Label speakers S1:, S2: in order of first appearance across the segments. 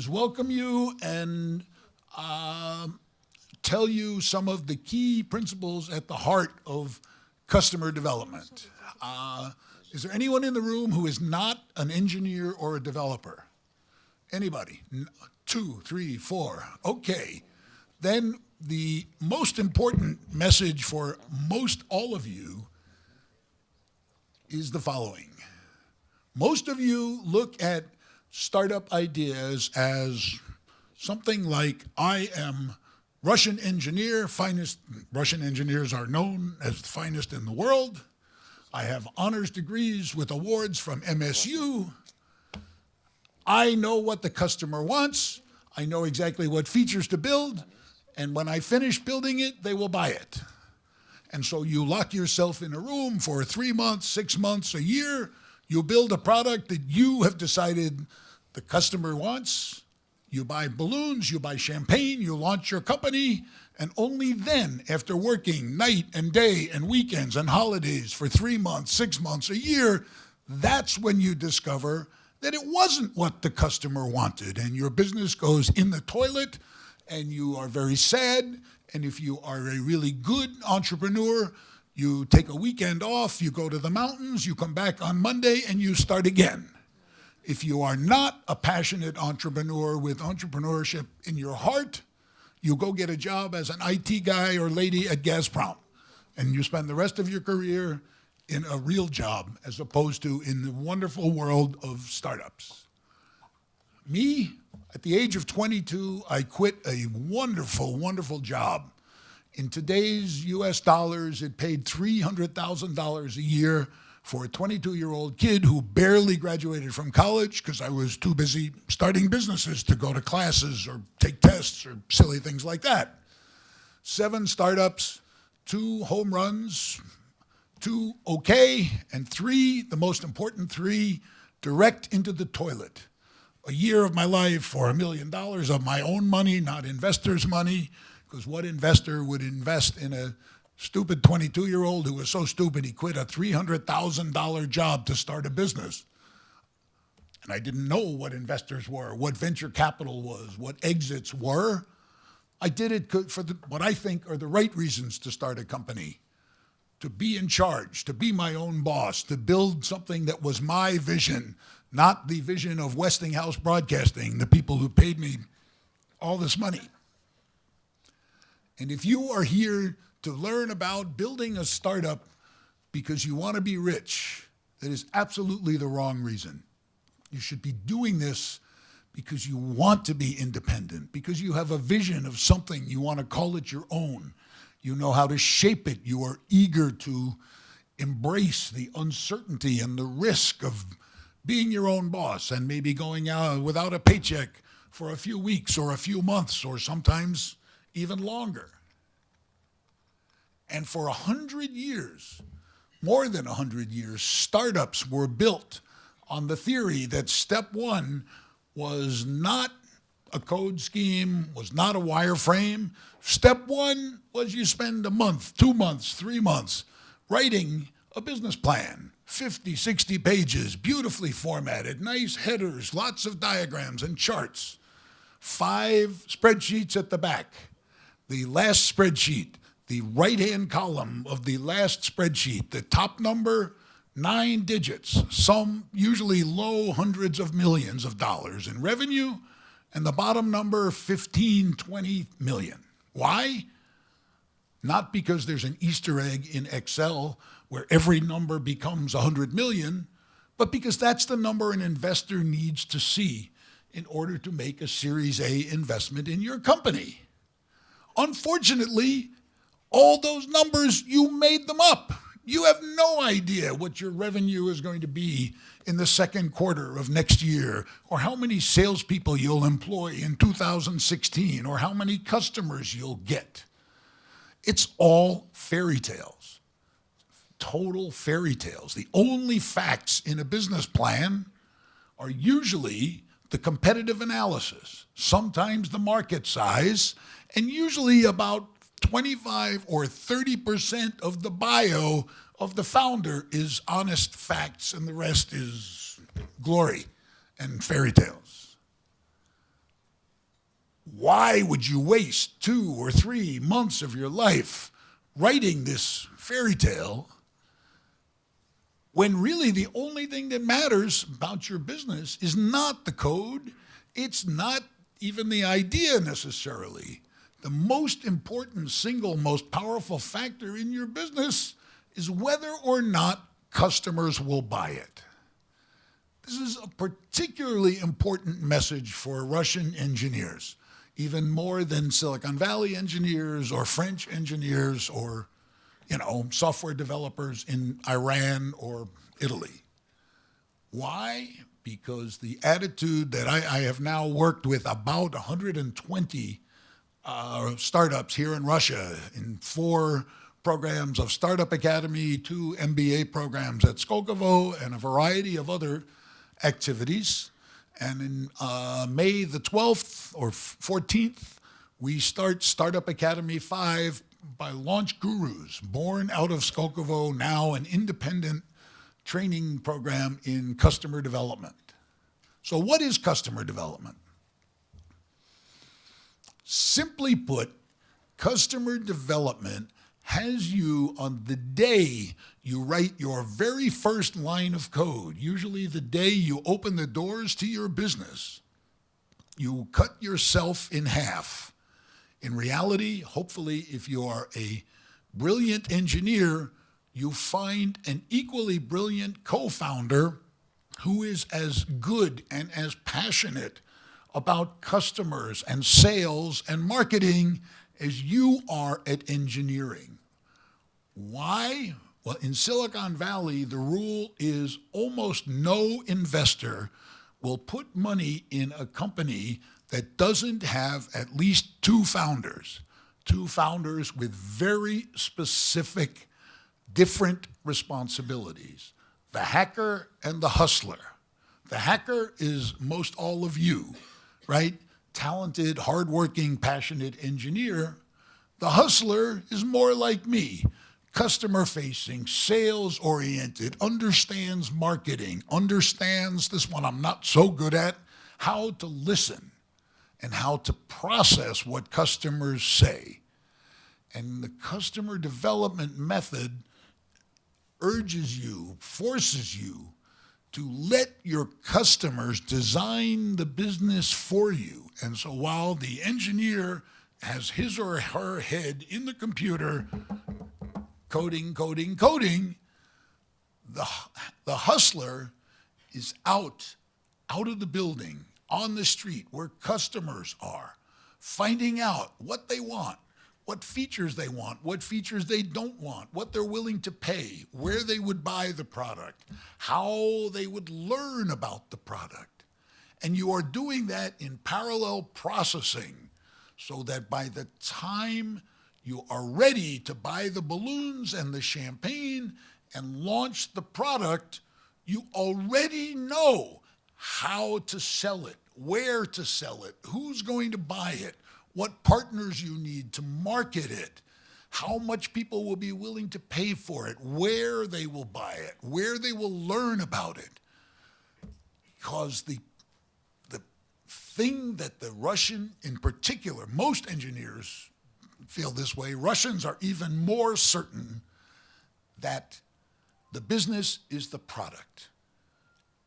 S1: is welcome you and tell you some of the key principles at the heart of customer development. Is there anyone in the room who is not an engineer or a developer? Anybody? 2, 3, 4. Okay. Then the most important message for most all of you is the following. Most of you look at startup ideas as something like, I am Russian engineer, finest. Russian engineers are known as the finest in the world. I have honors degrees with awards from MSU. I know what the customer wants. I know exactly what features to build. And when I finish building it, they will buy it. And so you lock yourself in a room for 3 months, 6 months, a year. You build a product that you have decided the customer wants. You buy balloons, you buy champagne, you launch your company, and only then, after working night and day and weekends and holidays for 3 months, 6 months, a year, that's when you discover that it wasn't what the customer wanted, and your business goes in the toilet, and you are very sad. And if you are a really good entrepreneur, you take a weekend off, you go to the mountains, you come back on Monday, and you start again. If you are not a passionate entrepreneur with entrepreneurship in your heart, you go get a job as an IT guy or lady at Gazprom, and you spend the rest of your career in a real job as opposed to in the wonderful world of startups. Me, at the age of 22, I quit a wonderful, wonderful job. In today's US dollars, it paid $300,000 a year for a 22-year-old kid who barely graduated from college because I was too busy starting businesses to go to classes or take tests or silly things like that. 7 startups, 2 home runs, 2 okay, and 3, the most important 3, direct into the toilet. A year of my life for $1 million of my own money, not investors' money, because what investor would invest in a stupid 22-year-old who was so stupid he quit a $300,000 job to start a business? And I didn't know what investors were, what venture capital was, what exits were. I did it for what I think are the right reasons to start a company. To be in charge, to be my own boss, to build something that was my vision, not the vision of Westinghouse Broadcasting, the people who paid me all this money. And if you are here to learn about building a startup because you want to be rich, that is absolutely the wrong reason. You should be doing this because you want to be independent, because you have a vision of something, you want to call it your own. You know how to shape it. You are eager to embrace the uncertainty and the risk of being your own boss and maybe going out without a paycheck for a few weeks or a few months or sometimes even longer. And for 100 years, more than 100 years, startups were built on the theory that step 1 was not a code scheme, was not a wireframe. Step 1 was you spend a month, 2 months, 3 months writing a business plan, 50, 60 pages, beautifully formatted, nice headers, lots of diagrams and charts, 5 spreadsheets at the back. The last spreadsheet, the right-hand column of the last spreadsheet, the top number, 9 digits, some usually low hundreds of millions of dollars in revenue, and the bottom number, 15, 20 million. Why? Not because there's an Easter egg in Excel where every number becomes 100 million, but because that's the number an investor needs to see in order to make a Series A investment in your company. Unfortunately, all those numbers, you made them up. You have no idea what your revenue is going to be in the second quarter of next year, or how many salespeople you'll employ in 2016, or how many customers you'll get. It's all fairy tales, total fairy tales. The only facts in a business plan are usually the competitive analysis, sometimes the market size, and usually about 25 or 30% of the bio of the founder is honest facts, and the rest is glory and fairy tales. Why would you waste 2 or 3 months of your life writing this fairy tale when really the only thing that matters about your business is not the code, it's not even the idea necessarily. The most important, single, most powerful factor in your business is whether or not customers will buy it. This is a particularly important message for Russian engineers, even more than Silicon Valley engineers or French engineers or, software developers in Iran or Italy. Why? Because the attitude that I have now worked with about 120 startups here in Russia in 4 programs of Startup Academy, 2 MBA programs at Skolkovo, and a variety of other activities. And in May the 12th or 14th, we start Startup Academy 5 by Launch Gurus, born out of Skolkovo, now an independent training program in customer development. So what is customer development? Simply put, customer development has you on the day you write your very first line of code, usually the day you open the doors to your business, you cut yourself in half. In reality, hopefully, if you are a brilliant engineer, you find an equally brilliant co-founder who is as good and as passionate about customers and sales and marketing as you are at engineering. Why? Well, in Silicon Valley, the rule is almost no investor will put money in a company that doesn't have at least 2 founders with very specific, different responsibilities. The hacker and the hustler. The hacker is most all of you, right? Talented, hardworking, passionate engineer. The hustler is more like me, customer-facing, sales-oriented, understands marketing, understands this one I'm not so good at, how to listen and how to process what customers say. And the customer development method urges you, forces you to let your customers design the business for you. And so while the engineer has his or her head in the computer, coding, the hustler is out of the building, on the street where customers are, finding out what they want, what features they want, what features they don't want, what they're willing to pay, where they would buy the product, how they would learn about the product. And you are doing that in parallel processing so that by the time you are ready to buy the balloons and the champagne and launch the product, you already know how to sell it, where to sell it, who's going to buy it, what partners you need to market it, how much people will be willing to pay for it, where they will buy it, where they will learn about it. Because the thing that the Russian, in particular, most engineers feel this way, Russians are even more certain that the business is the product.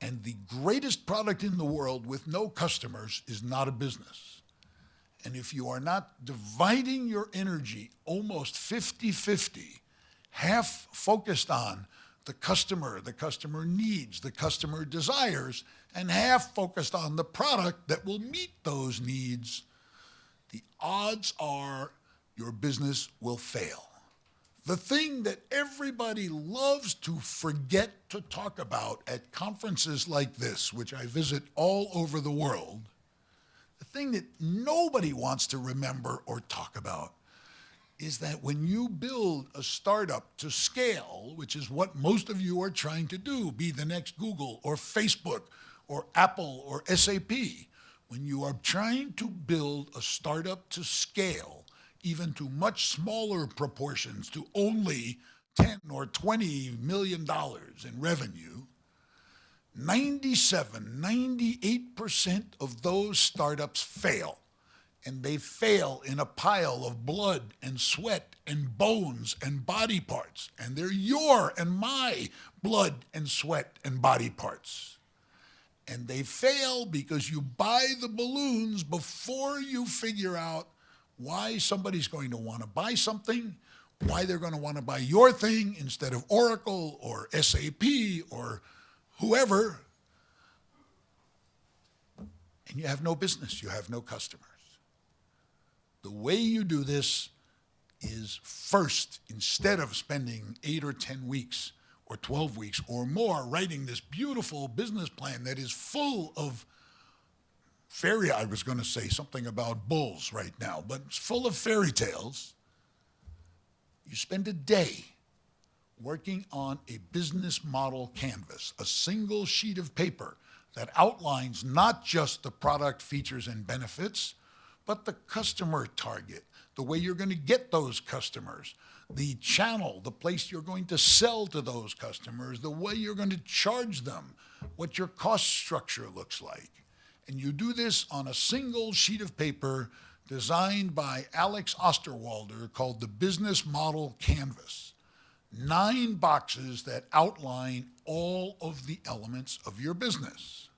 S1: And the greatest product in the world with no customers is not a business. And if you are not dividing your energy almost 50-50, half focused on the customer needs, the customer desires, and half focused on the product that will meet those needs, the odds are your business will fail. The thing that everybody loves to forget to talk about at conferences like this, which I visit all over the world, the thing that nobody wants to remember or talk about is that when you build a startup to scale, which is what most of you are trying to do, be the next Google or Facebook or Apple or SAP, when you are trying to build a startup to scale, even to much smaller proportions, to only 10 or $20 million in revenue, 98% of those startups fail. and they fail in a pile of blood and sweat and bones and body parts, and they're your and my blood and sweat and body parts. And they fail because you buy the balloons before you figure out why somebody's going to want to buy something, why they're going to want to buy your thing instead of Oracle or SAP or whoever. And you have no business, you have no customers. The way you do this is first, instead of spending 8 or 10 weeks or 12 weeks or more writing this beautiful business plan that is full of I was going to say something about bulls right now, but it's full of fairy tales. You spend a day working on a business model canvas, a single sheet of paper that outlines not just the product features and benefits, but the customer target, the way you're going to get those customers, the channel, the place you're going to sell to those customers, the way you're going to charge them, what your cost structure looks like. And you do this on a single sheet of paper designed by Alex Osterwalder called the Business Model Canvas. 9 boxes that outline all of the elements of your business.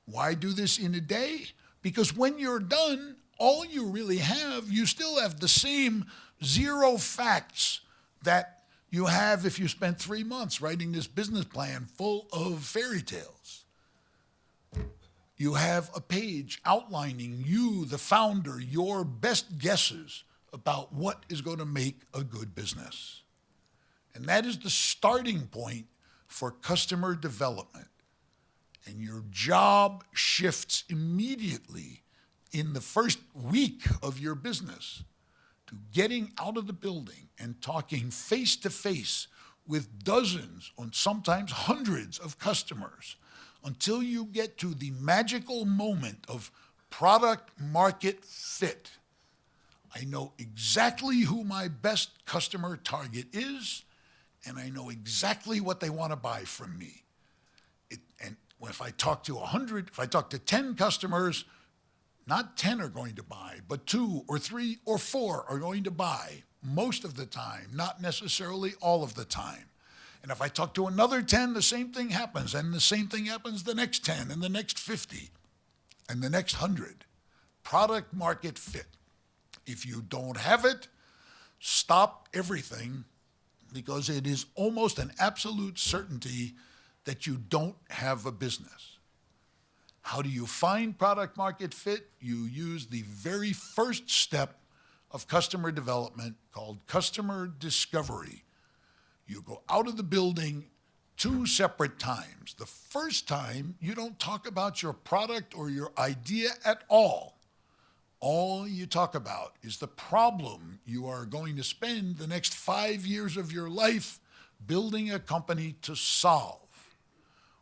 S1: Why do this in a day? Because when you're done, all you really have, you still have the same 0 facts that you have if you spent 3 months writing this business plan full of fairy tales. You have a page outlining you, the founder, your best guesses about what is going to make a good business. And that is the starting point for customer development. And your job shifts immediately in the first week of your business to getting out of the building and talking face to face with dozens and sometimes hundreds of customers until you get to the magical moment of product market fit. I know exactly who my best customer target is, and I know exactly what they want to buy from me. And if I talk to 100, if I talk to 10 customers, not 10 are going to buy, but 2 or 3 or 4 are going to buy most of the time, not necessarily all of the time. And if I talk to another 10, the same thing happens, and the same thing happens the next 10, and the next 50, and the next 100. Product market fit. If you don't have it, stop everything, because it is almost an absolute certainty that you don't have a business. How do you find product market fit? You use the very first step of customer development called customer discovery. You go out of the building 2 separate times. The first time, you don't talk about your product or your idea at all. All you talk about is the problem you are going to spend the next 5 years of your life building a company to solve.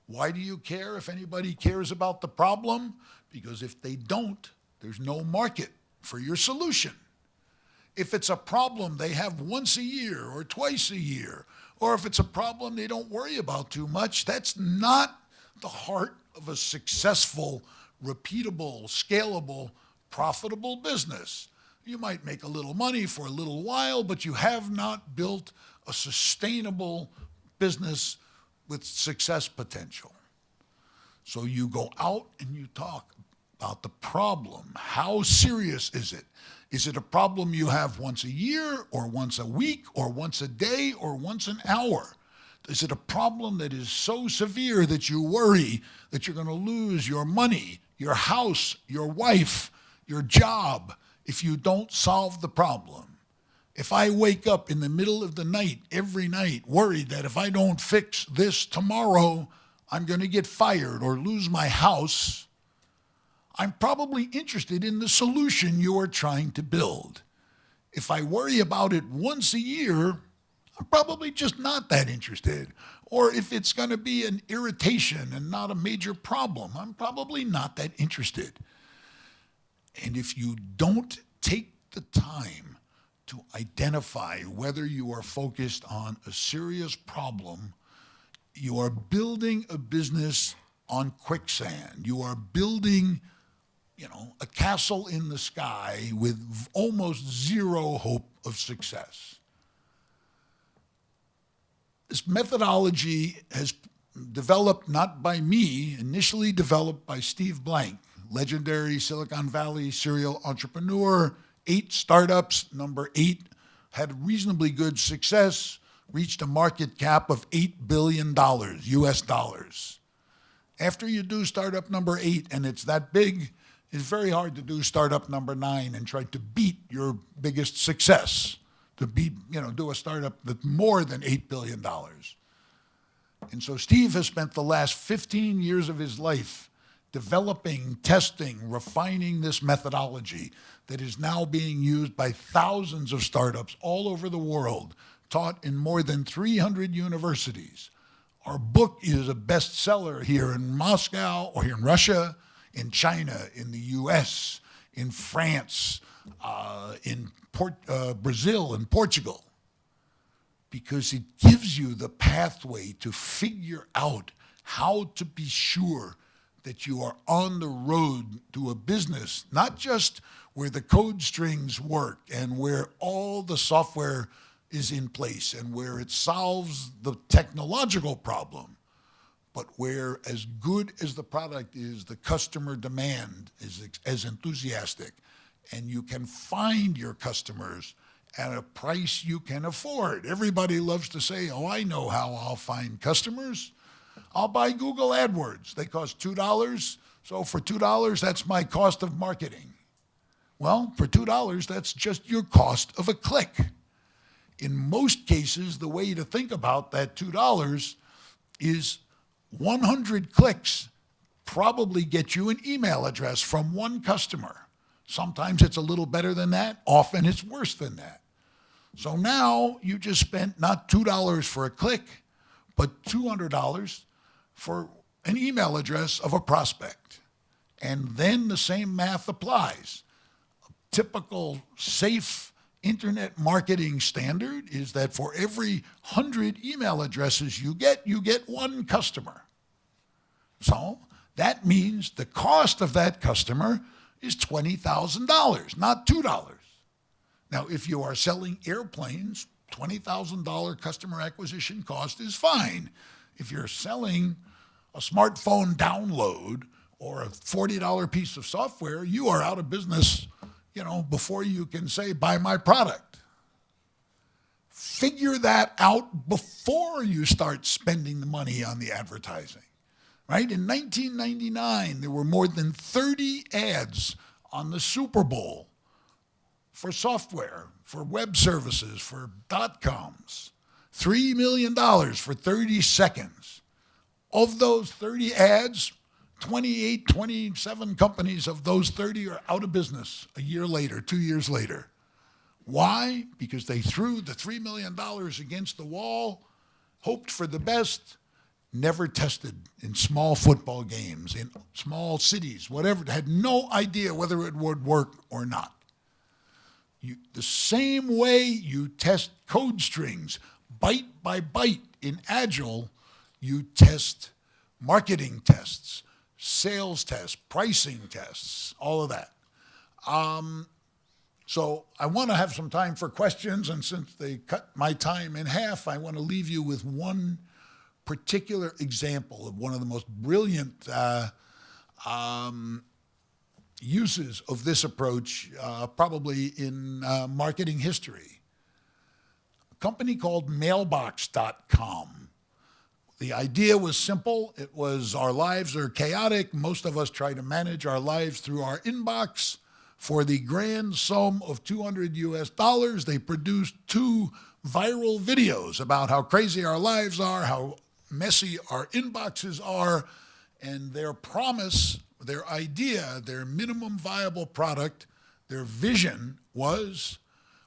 S1: Why do you care if anybody cares about the problem? Because if they don't, there's no market for your solution. If it's a problem they have once a year or twice a year, or if it's a problem they don't worry about too much, that's not the heart of a successful, repeatable, scalable, profitable business. You might make a little money for a little while, but you have not built a sustainable business with success potential. So you go out and you talk about the problem. How serious is it? Is it a problem you have once a year or once a week or once a day or once an hour? Is it a problem that is so severe that you worry that you're going to lose your money, your house, your wife, your job if you don't solve the problem? If I wake up in the middle of the night, every night, worried that if I don't fix this tomorrow, I'm going to get fired or lose my house, I'm probably interested in the solution you are trying to build. If I worry about it once a year, I'm probably just not that interested. Or if it's going to be an irritation and not a major problem, I'm probably not that interested. And if you don't take the time to identify whether you are focused on a serious problem, you are building a business on quicksand. You are building a castle in the sky with almost zero hope of success. This methodology has developed not by me, initially developed by Steve Blank, legendary Silicon Valley serial entrepreneur, 8 startups, number 8, had reasonably good success, reached a market cap of $8 billion, US dollars. After you do startup number 8 and it's that big, it's very hard to do startup number 9 and try to beat your biggest success, to beat, do a startup that's more than $8 billion. And so Steve has spent the last 15 years of his life developing, testing, refining this methodology that is now being used by thousands of startups all over the world, taught in more than 300 universities. Our book is a bestseller here in Moscow, or here in Russia, in China, in the US, in France, in Brazil and Portugal, because it gives you the pathway to figure out how to be sure that you are on the road to a business, not just where the code strings work and where all the software is in place and where it solves the technological problem, but where, as good as the product is, the customer demand is as enthusiastic, and you can find your customers at a price you can afford. Everybody loves to say, oh, I know how I'll find customers. I'll buy Google AdWords. They cost $2, so for $2, that's my cost of marketing. Well, for $2, that's just your cost of a click. In most cases, the way to think about that $2 is 100 clicks probably get you an email address from one customer. Sometimes it's a little better than that. Often it's worse than that. So now you just spent not $2 for a click, but $200 for an email address of a prospect. And then the same math applies. A typical safe internet marketing standard is that for every 100 email addresses you get one customer. So that means the cost of that customer is $20,000, not $2. Now, if you are selling airplanes, $20,000 customer acquisition cost is fine. If you're selling a smartphone download or a $40 piece of software, you are out of business, before you can say, buy my product. Figure that out before you start spending the money on the advertising, right? In 1999, there were more than 30 ads on the Super Bowl for software, for web services, for .coms. $3 million for 30 seconds. Of those 30 ads, 28, 27 companies of those 30 are out of business a year later, 2 years later. Why? Because they threw the $3 million against the wall, hoped for the best, never tested in small football games, in small cities, whatever, had no idea whether it would work or not. The same way you test code strings, byte by byte in Agile, you test marketing tests, sales tests, pricing tests, all of that. So I want to have some time for questions, and since they cut my time in half, I want to leave you with one particular example of one of the most brilliant uses of this approach, probably in marketing history. A company called mailbox.com. The idea was simple. It was, our lives are chaotic. Most of us try to manage our lives through our inbox. For the grand sum of $200 US, they produced 2 viral videos about how crazy our lives are, how messy our inboxes are, and their promise, their idea, their minimum viable product, their vision was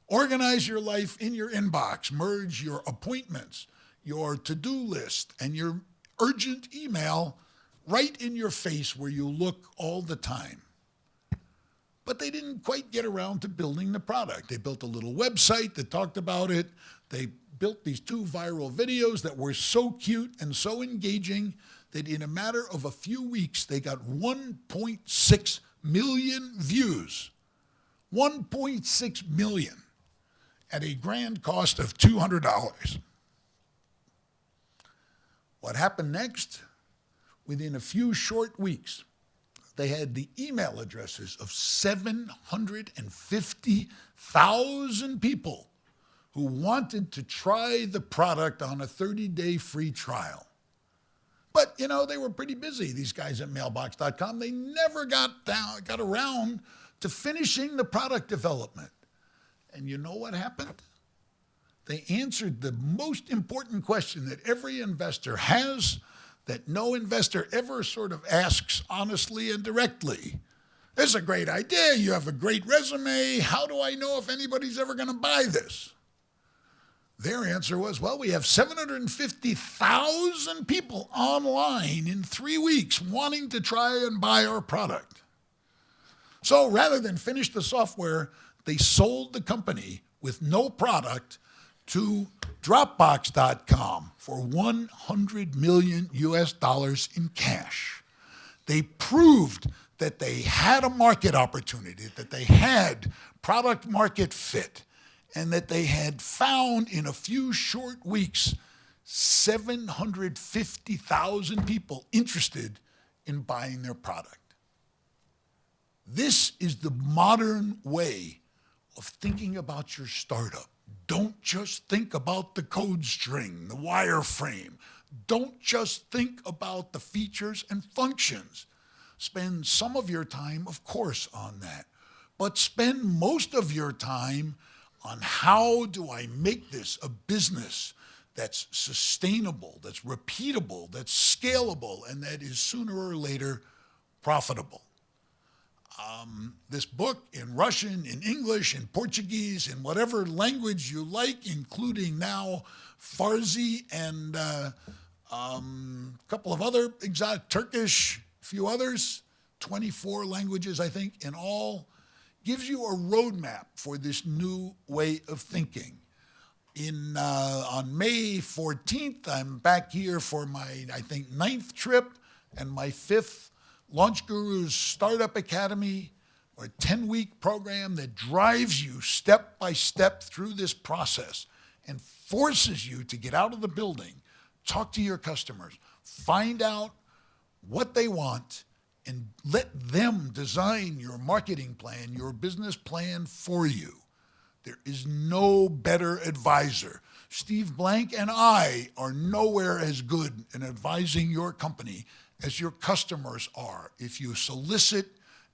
S1: organize your life in your inbox, merge your appointments, your to-do list, and your urgent email right in your face where you look all the time. But they didn't quite get around to building the product. They built a little website that talked about it. They built these 2 viral videos that were so cute and so engaging that in a matter of a few weeks, they got 1.6 million views. 1.6 million at a grand cost of $200. What happened next? Within a few short weeks, they had the email addresses of 750,000 people who wanted to try the product on a 30-day free trial. But, you know, they were pretty busy, these guys at mailbox.com. They never got around to finishing the product development. And you know what happened? They answered the most important question that every investor has, that no investor ever sort of asks honestly and directly. This is a great idea. You have a great resume. How do I know if anybody's ever going to buy this? Their answer was, well, we have 750,000 people online in 3 weeks wanting to try and buy our product. So rather than finish the software, they sold the company with no product to Dropbox.com for $100 million in cash. They proved that they had a market opportunity, that they had product market fit, and that they had found in a few short weeks 750,000 people interested in buying their product. This is the modern way of thinking about your startup. Don't just think about the code string, the wireframe. Don't just think about the features and functions. Spend some of your time, of course, on that. But spend most of your time on how do I make this a business that's sustainable, that's repeatable, that's scalable, and that is sooner or later profitable. This book in Russian, in English, in Portuguese, in whatever language you like, including now Farsi and a couple of other exotic, Turkish, a few others, 24 languages, I think, in all, gives you a roadmap for this new way of thinking. On May 14th, I'm back here for my, I think, 9th trip and my 5th Launch Guru's Startup Academy, or a 10-week program that drives you step by step through this process and forces you to get out of the building, talk to your customers, find out what they want, and let them design your marketing plan, your business plan for you. There is no better advisor. Steve Blank and I are nowhere as good in advising your company as your customers are. If you solicit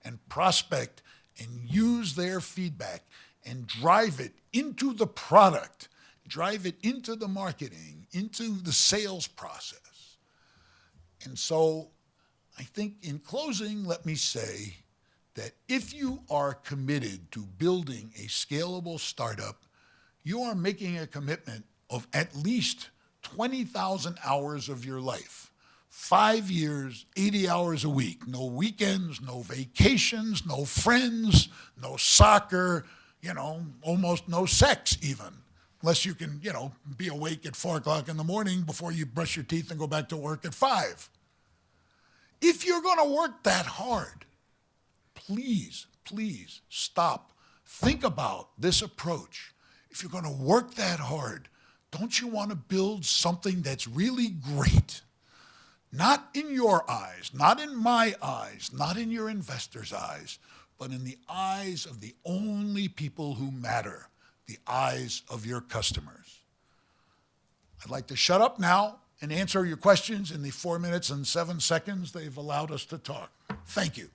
S1: and prospect and use their feedback and drive it into the product, drive it into the marketing, into the sales process. And so I think in closing, let me say that if you are committed to building a scalable startup, you are making a commitment of at least 20,000 hours of your life. 5 years, 80 hours a week, no weekends, no vacations, no friends, no soccer, almost no sex even, unless you can, be awake at 4 o'clock in the morning before you brush your teeth and go back to work at 5. If you're going to work that hard, please stop. Think about this approach. If you're going to work that hard, don't you want to build something that's really great? Not in your eyes, not in my eyes, not in your investors' eyes, but in the eyes of the only people who matter, the eyes of your customers. I'd like to shut up now and answer your questions in the 4 minutes and 7 seconds they've allowed us to talk. Thank you.